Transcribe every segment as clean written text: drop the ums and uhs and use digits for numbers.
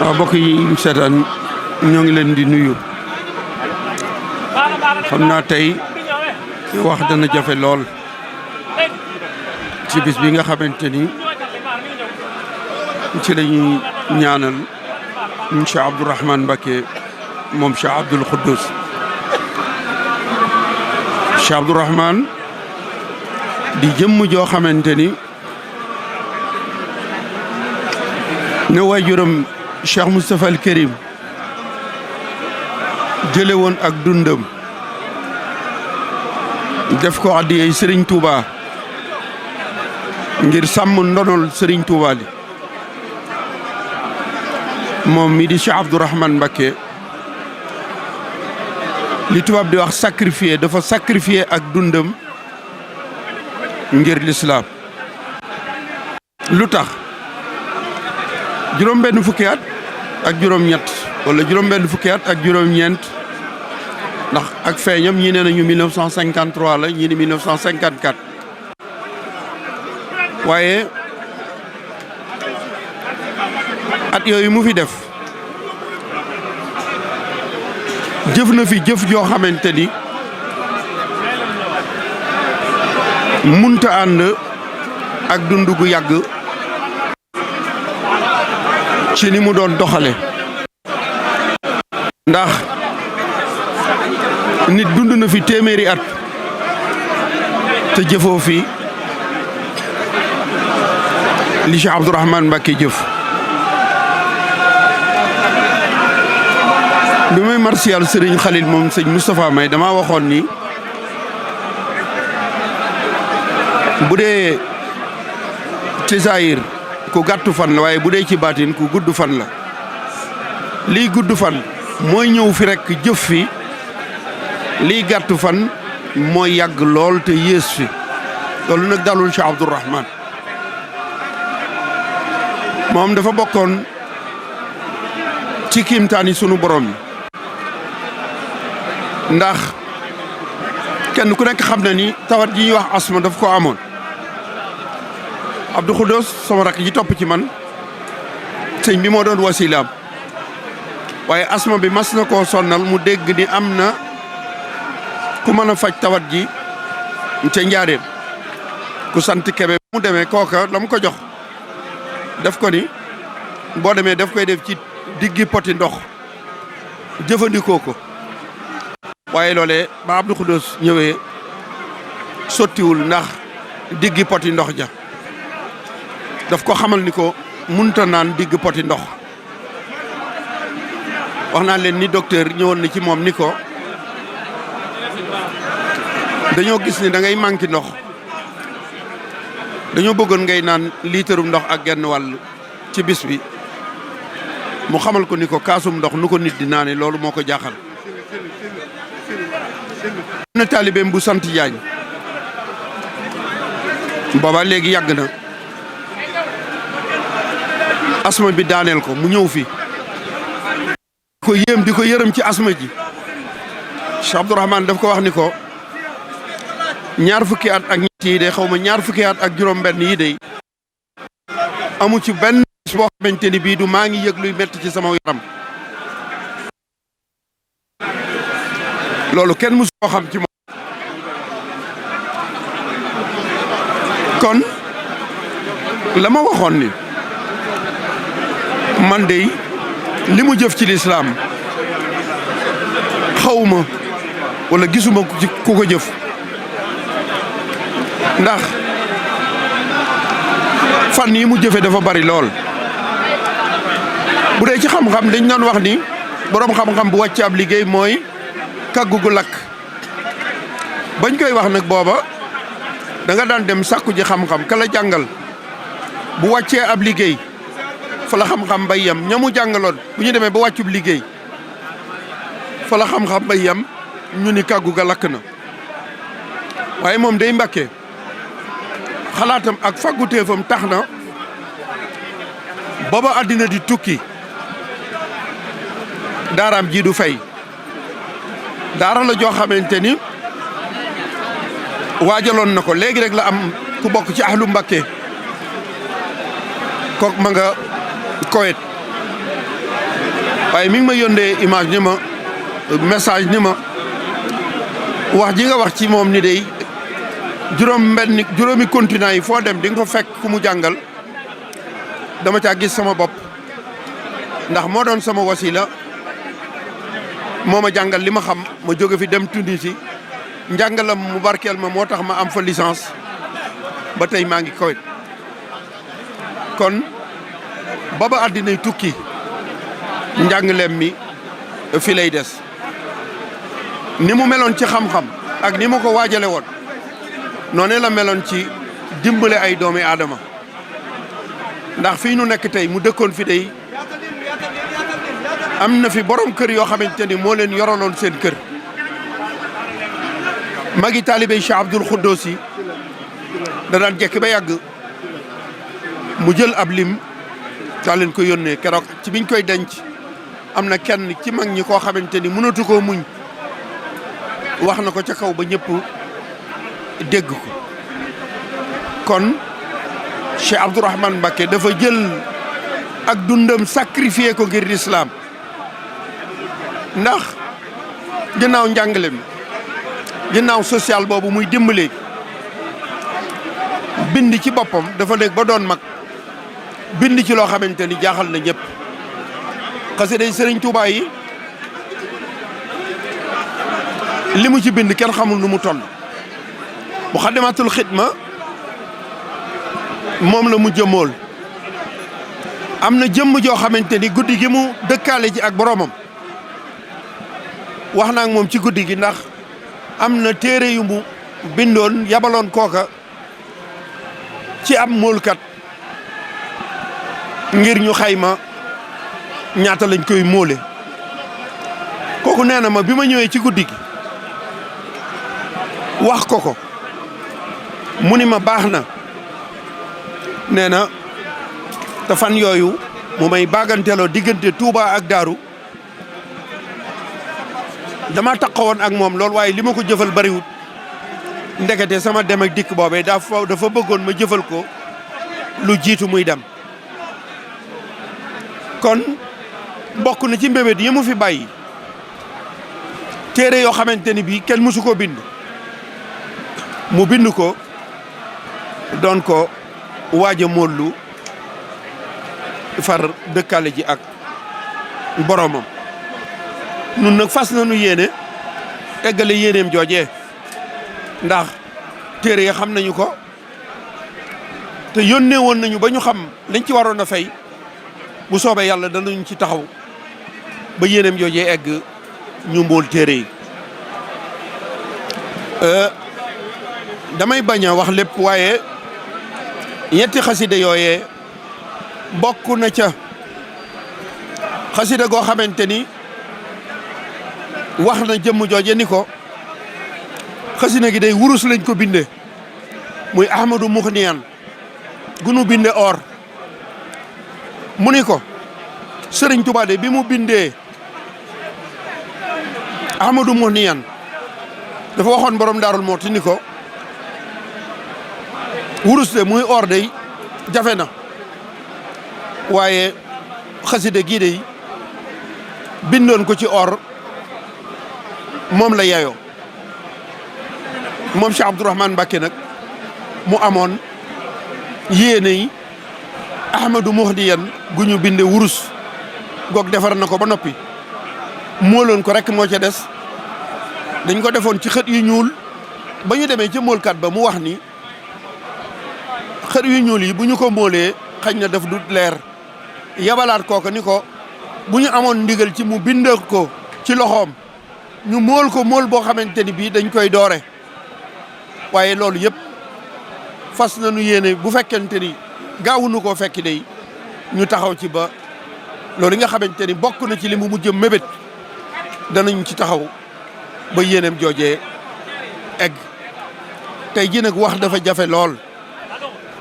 mbokk yi seetaan ñoo ngi leen di nuyu xam naa tey wax dana jafe lool ci bis bi nga xamante ni ci la ñuy ñaanal Cheikh Abdou Rahmane Mbacke moom Cheikh Abdoul Khoudous Cheikh Abdou Rahmane di jëmm joo xamante ni ne waajuram Cheikh Moustapha al Karim jële woon ak dundam def ko addiyee Serigne Touba ngir sàmm ndonol Serigne Touba li moom mi di Cheikh Abdou Rahmane Mbacke li tubaab di wax sacrifié dafa sacrifié ak dundam ngir l'islam lu tax juróom benn fukki at ak juróom ñett wala juróom benn fukki at ak juróom ñeent ndax ak feeñam ñi nee nañu 1953 la ñi ni 1954 waaye at yooyu mu fi def jëf na fi jëf joo xamante ni munta ànd ak dund gu yàgg ci ni mu doon doxale ndax nit dund na fi téeméeri at te jëfoo fi li Cheikh Abdou Rahmane Mbacke jëf bi may martial Serigne Khalil moom sëñ Moustapha May dama waxoon ni bu dee ci saayir ku gàttu fan la waaye bu dee ci baatin ku gudd fan la lii gudd fan mooy ñëw fi rekk jëf fi lii gàttu fan mooy yàgg lool te yées fi loolu nag dalul Cheikh Abdou Rahmane moom dafa bokkoon ci kiimtaani sunu borom yi ndax kenn ku nekk xam na ni tawat ji ñuy wax asma daf ko amoon Abdou Khoudous sama rakk ji topp ci man sëñ bi moo doon wasilaam waaye asma bi mas na koo sonnal mu dégg ni am na ku mën a faj tawat ji ca njaareem ku sant Kebe mu demee kooka la mu ko jox def ko ni boo demee daf koy def ci diggi poti ndox jëfandikoo ko waaye loolee ba Abdou Khoudous ñëwee sottiwul ndax diggi poti ndox ja daf ko xamal ni ko munta naan digg poti ndox wax naa leen ni docteur ñëwoon na ci moom ni ko dañoo gis ni da ngay manqué ndox dañoo bëggoon ngay naan liitarum ndox ak genn wàll ci bis bi mu xamal ko ni ko kaasum ndox nu ko nit di naane loolu moo ko jaaxal na taalibeem bu sant Jaañ booba léegi yàgg na asma bi daaneel ko mu ñëw fi ko yéem di ko yërëm ci asma ji Cheikh Abdou Rahmane daf ko wax ni ko ñaar fukki at ak ñett yi de xaw ma ñaar fukki at ak juróom benn yi de amu ci benn boo xamante ni bii du maa ngi yëg luy metti ci sama yaram loolu kenn musu koo xam ci moom kon la ma waxoon ni man de li mu jëf ci lislaam xawma wala gisuma ku ko jëf ndax fan yi mu jëfe dafa bari lool bu dee ci xam-xam dañ doon wax ni boroom xam-xam bu wàcc ab liggéey mooy kàggu gu lakk bañ koy wax nag booba da nga daan dem sàkku ji xam-xam ka la jàngal bu wàccee ab liggéey fa la xam-xam bay yam ñamu jàngaloon bu ñu demee ba wàccub liggéey fa la xam-xam bay yam ñu ni kàggu ga lakk na waaye moom day Mbàkke xalaatam ak fagguteefam tax na booba àddina di tukki daaraam ji du fay daara la joo xamante ni waajaloon na ko léegi rek la am ku bokk ci ahlu Mbàkke kook ma nga Koweït waaye mi ngi ma yónnee image ni ma message ni ma wax ji nga wax ci moom ni day juróomi continent yi foo dem di nga fa fekk ku mu jàngal dama caa gis sama bopp ndax moo doon sama wasila moo ma jàngal li ma xam ma jóge fi dem Tunisie njàngalam mu barkeel ma moo tax ma am fa licence ba tey maa ngi Koweït kon baba àddinay tukki njàngaleem mi fi lay des ni mu meloon ci xam-xam ak ni ma ko waajale woon noonu la meloon ci dimbale ay doomi aadama ndax fii nu nekk tey mu dëkkoon fi day am na fi borom kër yoo xamante ni moo leen yoraloon seen kër magi taalibe Cheikh Abdoul Khoudous yi da daan jekk ba yàgg mu jël ab lim daa leen ko yónnee keroog ci biñ koy denc am na kenn ci mag ñi koo xamante ni mënatu koo muñ wax na ko ca kaw ba ñëpp dégg ko kon Cheikh Abdourahmane Mbacke dafa jël ak dundam sacrifié ko ngir l'islam ndax ginnaaw njàngale mi ginnaaw social boobu muy dimbale bind ci boppam dafa nekk ba doon mag bind ci loo xamante ni jaaxal na ñëpp xasida yi Serigne Touba yi li mu ci bind kenn xamul nu mu toll Muxaddamatul Xidma moom la mu jëmool am na jëmm joo xamante ni guddi gi mu dëkkaale ji ak boroomam wax naa ak moom ci guddi gi ndax am na téere yu mu bindoon yabaloon kooka ci ab móolkat ngir ñu xayma ñaata lañ koy móole kooku nee na ma bi ma ñëwee ci guddi gi wax ko mu ni ma baax na nee na te fan yooyu mu may baaganteeloo diggante Touba ak Darou dama taxawoon ak moom loolu waaye li ma ko jëfal bariwut ndekete sama dem ak dikk boobee dafa bëggoon ma jëfal ko lu jiitu muy dem kon bokk na ci mbébét yi mu fi bàyyi téere yoo xamante ni bii kenn mësu ko bind mu bind ko doon ko waaj a mollu far dëkkale ji ak boromam nun nag fas nañu yéene eggale yéeneem joojee ndax téere yi xam nañu ko te yónnee woon nañu ba ñu xam lañ ci waroon a fay bu soobee yàlla danañ ci taxaw ba yéeneem joojee egg ñu mbool téere yi damay bañ a wax lépp waaye ñetti xasida yooyee bokk na ca xasida goo xamante ni wax na jëmm jooje ni ko xasida gi day wurus lañ ko binde muy Ahmadou Mouhniyan gunu binde or mu ni ko Serigne Touba de bi mu bindee Ahmadou Mouhniyan dafa waxoon borom Daarul Mouhty ni ko wurus de muy or day jafe na waaye xasida gii de bindoon ko ci or moom la yayoo moom Cheikh Abdourahmane Mbacke nag mu amoon yéene yi Ahmadou Mouhniyan gu ñu binde wurus goog defar na ko ba noppi mooloon ko rek moo ca des dañ ko defoon ci xët yu ñuul ba ñu demee ca moolkat ba mu wax ni xët yu ñuul yi bu ñu ko moolee xañ na def du leer yabalaat kooka ni ko bu ñu amoon ndigal ci mu bind ko ci loxoom ñu mool ko mool boo xamante ni bii dañ koy doore waaye loolu yëpp fas nañu yéene bu fekkente ni gaawuñu koo fekki day ñu taxaw ci ba loolu nga xamante ni bokk na ci li mu mujj mébét danañ ci taxaw ba yéeneem joojee egg tey ji nag wax dafa jafe lool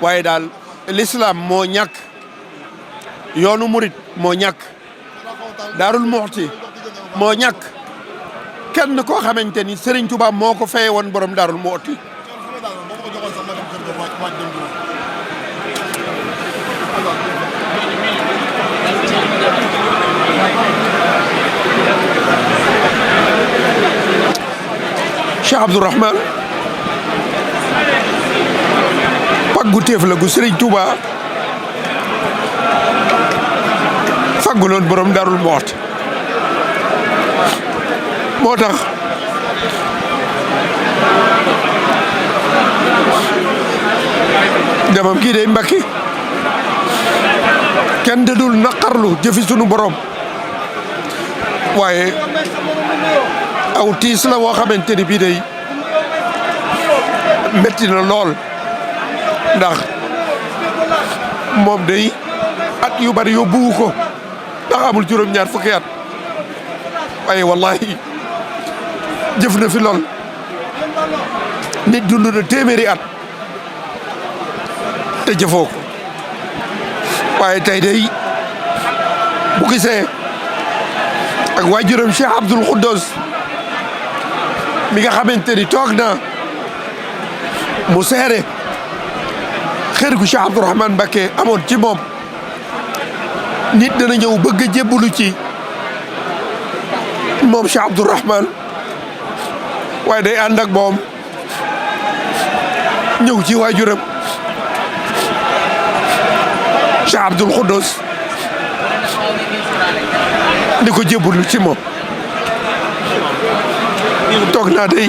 waaye daal l'islam moo ñàkk yoonu murit moo ñàkk Daarul Mouhty moo ñàkk kenn koo xamante ni Serigne Touba moo ko feye woon borom Daarul Mouhty Cheikh Abdou Rahmane paggu teef la gu Serigne Touba fagguloon borom Darou Mouhty moo tax demam kii day Mbacke kenn de dul naqarlu jëfi sunu borom waaye aw tiis la woo xamante ni bii day metti na lool ndax moom day at yu bari yóbbuwu ko ndax amul juróom-ñaar fukki at waaye wallahi jëf na fi lool nit dund na téeméeri at te jëfoo ko waaye tey day bu gisee ak waajuram Cheikh Abdoul Khoudous mi nga xamante ni toog na mu seere xër gu Cheikh Abdou Rahmane Mbacke amoon ci moom nit dana ñëw bëgg a jébbalu ci moom Cheikh Abdou Rahmane waaye day ànd ak moom ñëw ci waajuram Cheikh Abdoul Khoudous di ko jébbalu ci moom toog naa day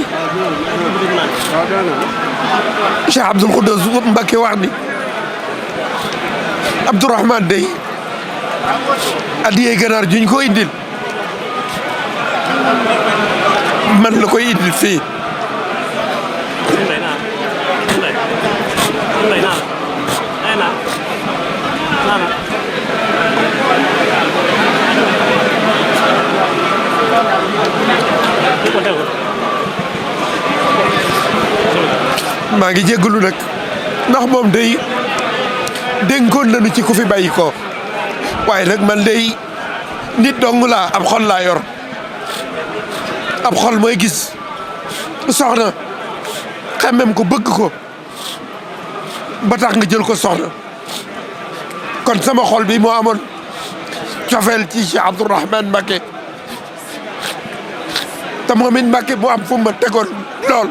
Cheikh Abdoul Khoudous Mbacke wax ni Abdou Rahmane day adiyee ganaar juñ ko indil man la koy indil fii maa ngi jéggalu nag ndax moom day dénkoon nañu ci ku fi bàyyi ko waaye nag man day nit dong laa ab xol laa yor ab xol mooy gis soxna xamem ko bëgg ko ba tax nga jël ko soxna kon sama xol bi moo amoon cofeel ci Cheikh Abdou Rahmane Mbacke te moom it Mbacke mu am fu ma tegoon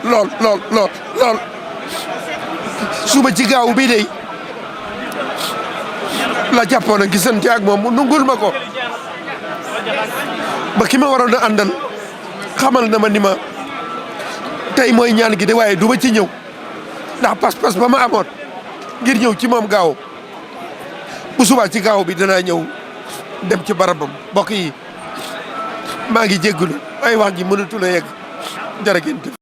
lool suba ci gaaw bii day la jàppoon a gisante ak moom mu nungul ma ko ba ki ma waroon a àndal xamal na ma ni ma tey mooy ñaan gi de waaye du ma ci ñëw ndax pas-pas ba ma amoon ngir ñëw ci moom gaaw bu subaa ci gaaw bi danaa ñëw dem ci barabam mbokk yi maa ngi jéggulu ay wax ji mënatul a yegg jërë ngeen jëf